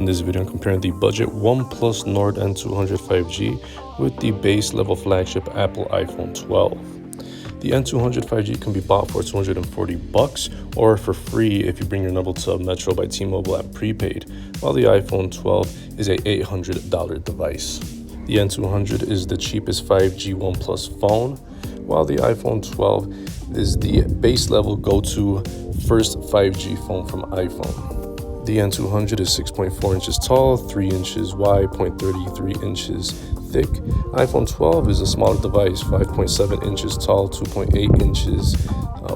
In this video, I'm comparing the budget Oneplus Nord N200 5G with the base level flagship Apple iPhone 12. The N200 5G can be bought for $240 or for free if you bring your number to Metro by T-Mobile at prepaid, while the iPhone 12 is a $800 device. The N200 is the cheapest 5G OnePlus phone, while the iPhone 12 is the base level go-to first 5G phone from iPhone. The N200 is 6.4 inches tall, 3 inches wide, 0.33 inches thick. iPhone 12 is a smaller device, 5.7 inches tall, 2.8 inches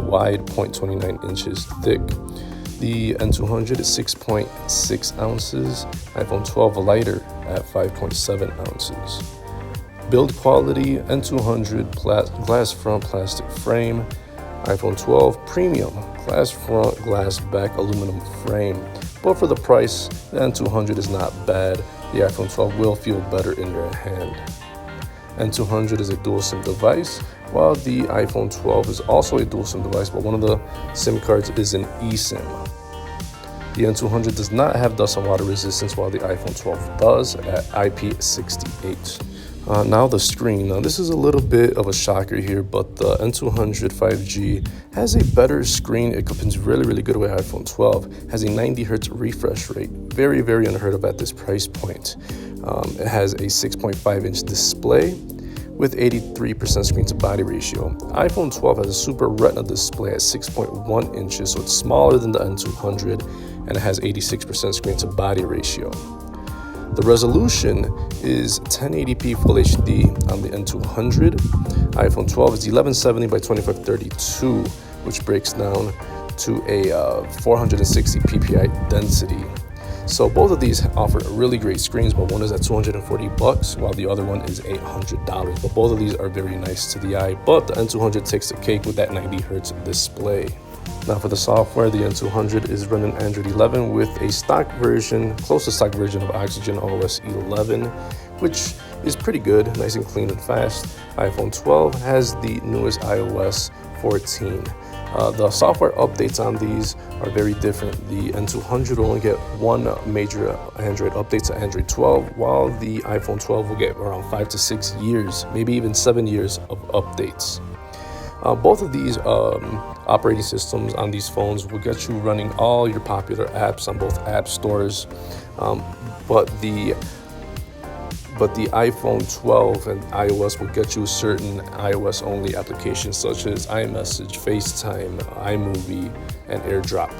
wide, 0.29 inches thick. The N200 is 6.6 ounces, iPhone 12 lighter at 5.7 ounces. Build quality, N200 glass front plastic frame, iPhone 12 premium glass front, glass back aluminum frame. But for the price, the N200 is not bad. The iPhone 12 will feel better in your hand. N200 is a dual SIM device, while the iPhone 12 is also a dual SIM device, but one of the SIM cards is an eSIM. The N200 does not have dust and water resistance, while the iPhone 12 does at IP68. Now the screen. Now this is a little bit of a shocker here, but the N200 5G has a better screen. It compares really good with iPhone 12. Has a 90 Hz refresh rate. Very unheard of at this price point. It has a 6.5 inch display with 83% screen to body ratio. iPhone 12 has a Super Retina display at 6.1 inches, so it's smaller than the N200, and it has 86% screen to body ratio. The resolution is 1080p Full HD on the N200. iPhone 12 is 1170 by 2532, which breaks down to a 460 ppi density. So both of these offer really great screens, but one is at $240 while the other one is $800. But both of these are very nice to the eye, but the N200 takes the cake with that 90 Hz display. Now for the software, the N200 is running Android 11 with a stock version, close to stock version of Oxygen OS 11, which is pretty good, nice and clean and fast. iPhone 12 has the newest iOS 14. The software updates on these are very different. The N200 will only get one major Android update to Android 12, while the iPhone 12 will get around 5 to 6 years, maybe even 7 years of updates. Both of these operating systems on these phones will get you running all your popular apps on both app stores, but the iPhone 12 and iOS will get you certain iOS-only applications such as iMessage, FaceTime, iMovie, and AirDrop.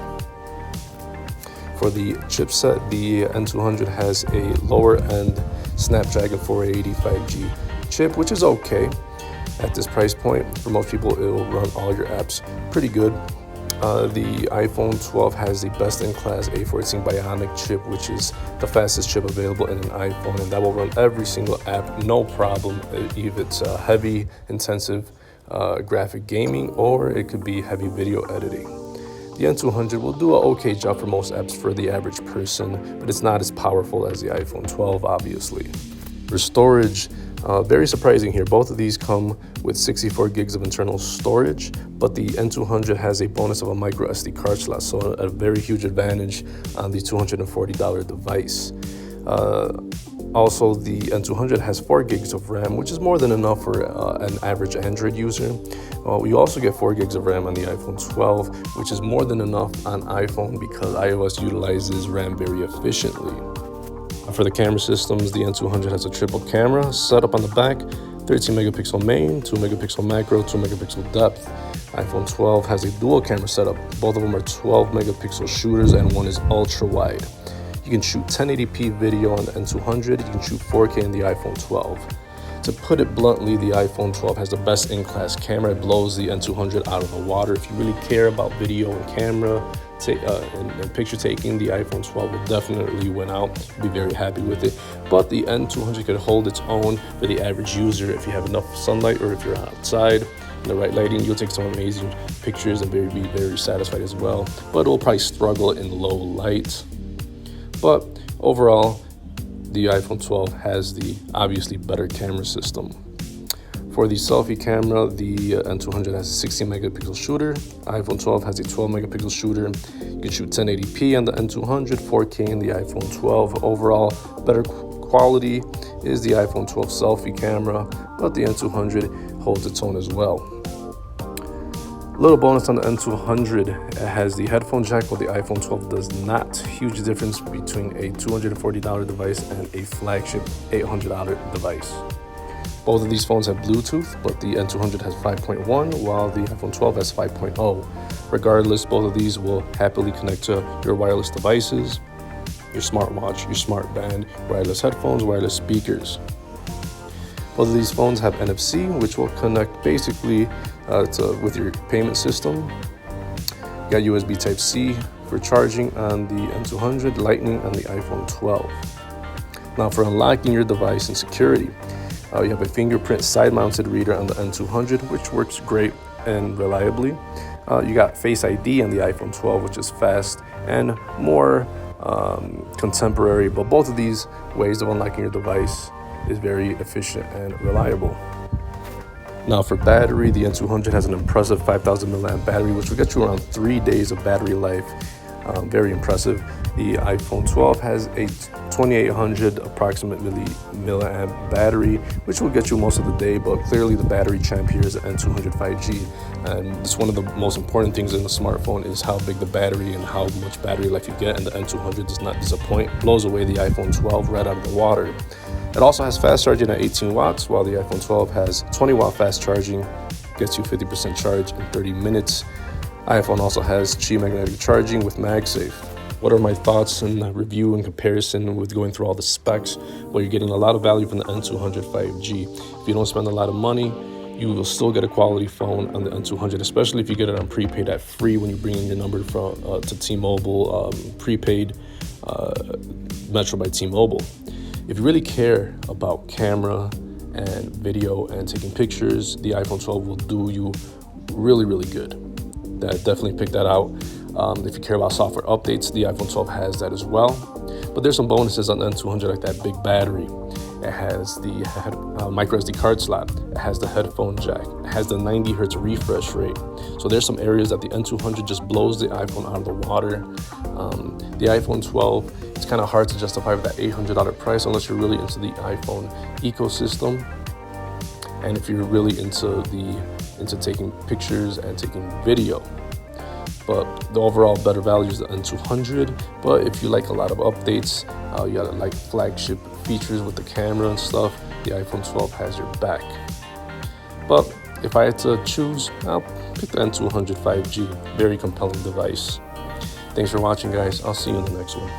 For the chipset, the N200 has a lower-end Snapdragon 480 5G chip, which is okay. At this price point, for most people, it will run all your apps pretty good. The iPhone 12 has the best-in-class A14 Bionic chip, which is the fastest chip available in an iPhone, and that will run every single app, no problem, if it's heavy, intensive graphic gaming, or it could be heavy video editing. The N200 will do an okay job for most apps for the average person, but it's not as powerful as the iPhone 12, obviously. For storage, very surprising here. Both of these come with 64 gigs of internal storage, but the N200 has a bonus of a micro SD card slot, so a very huge advantage on the $240 device. Also, the N200 has 4 gigs of RAM, which is more than enough for an average Android user. You also get 4 gigs of RAM on the iPhone 12, which is more than enough on iPhone because iOS utilizes RAM very efficiently. For the camera systems, the N200 has a triple camera setup on the back, 13 megapixel main, 2 megapixel macro, 2 megapixel depth. iPhone 12 has a dual camera setup. Both of them are 12 megapixel shooters and one is ultra wide. You can shoot 1080p video on the N200, you can shoot 4K in the iPhone 12. To put it bluntly, the iPhone 12 has the best in-class camera. It blows the N200 out of the water. If you really care about video and camera and picture taking, the iPhone 12 will definitely win out. Be very happy with it. But the N200 could hold its own for the average user. If you have enough sunlight or if you're outside in the right lighting, you'll take some amazing pictures and be very satisfied as well. But it will probably struggle in low light. But overall, the iPhone 12 has the obviously better camera system. For the selfie camera, the N200 has a 16 megapixel shooter. iPhone 12 has a 12 megapixel shooter. You can shoot 1080p on the N200, 4K in the iPhone 12. Overall, better quality is the iPhone 12 selfie camera, but the N200 holds its own as well. A little bonus on the N200, it has the headphone jack, but the iPhone 12 does not. Huge difference between a $240 device and a flagship $800 device. Both of these phones have Bluetooth, but the N200 has 5.1, while the iPhone 12 has 5.0. Regardless, both of these will happily connect to your wireless devices, your smartwatch, your smart band, wireless headphones, wireless speakers. Both of these phones have NFC, which will connect basically with your payment system. You got USB Type-C for charging on the N200, Lightning on the iPhone 12. Now for unlocking your device and security, you have a fingerprint side-mounted reader on the N200, which works great and reliably. You got Face ID on the iPhone 12, which is fast and more contemporary, but both of these ways of unlocking your device is very efficient and reliable. Now for battery, the N200 has an impressive 5,000 milliamp battery, which will get you around 3 days of battery life. Very impressive. The iPhone 12 has a 2800 approximately milliamp battery, which will get you most of the day, but clearly the battery champ here is the N200 5G. And it's one of the most important things in the smartphone is how big the battery and how much battery life you get, and the N200 does not disappoint, blows away the iPhone 12 right out of the water. It also has fast charging at 18 watts, while the iPhone 12 has 20 watt fast charging, gets you 50% charge in 30 minutes. iPhone also has Qi magnetic charging with MagSafe. What are my thoughts and review and comparison with going through all the specs? Well, you're getting a lot of value from the N200 5G. If you don't spend a lot of money, you will still get a quality phone on the N200, especially if you get it on prepaid at free when you bring in your number from to T-Mobile, prepaid Metro by T-Mobile. If you really care about camera and video and taking pictures, the iPhone 12 will do you really, really good. Definitely pick that out. If you care about software updates, the iPhone 12 has that as well. But there's some bonuses on the N200, like that big battery. It has the micro SD card slot. It has the headphone jack. It has the 90 hertz refresh rate. So there's some areas that the N200 just blows the iPhone out of the water. The iPhone 12, it's kind of hard to justify with that $800 price unless you're really into the iPhone ecosystem. And if you're really into taking pictures and taking video. But the overall better value is the N200. But if you like a lot of updates, you got like flagship features with the camera and stuff, the iPhone 12 has your back. But if I had to choose, I'll pick the N200 5G. Very compelling device. Thanks for watching, guys. I'll see you in the next one.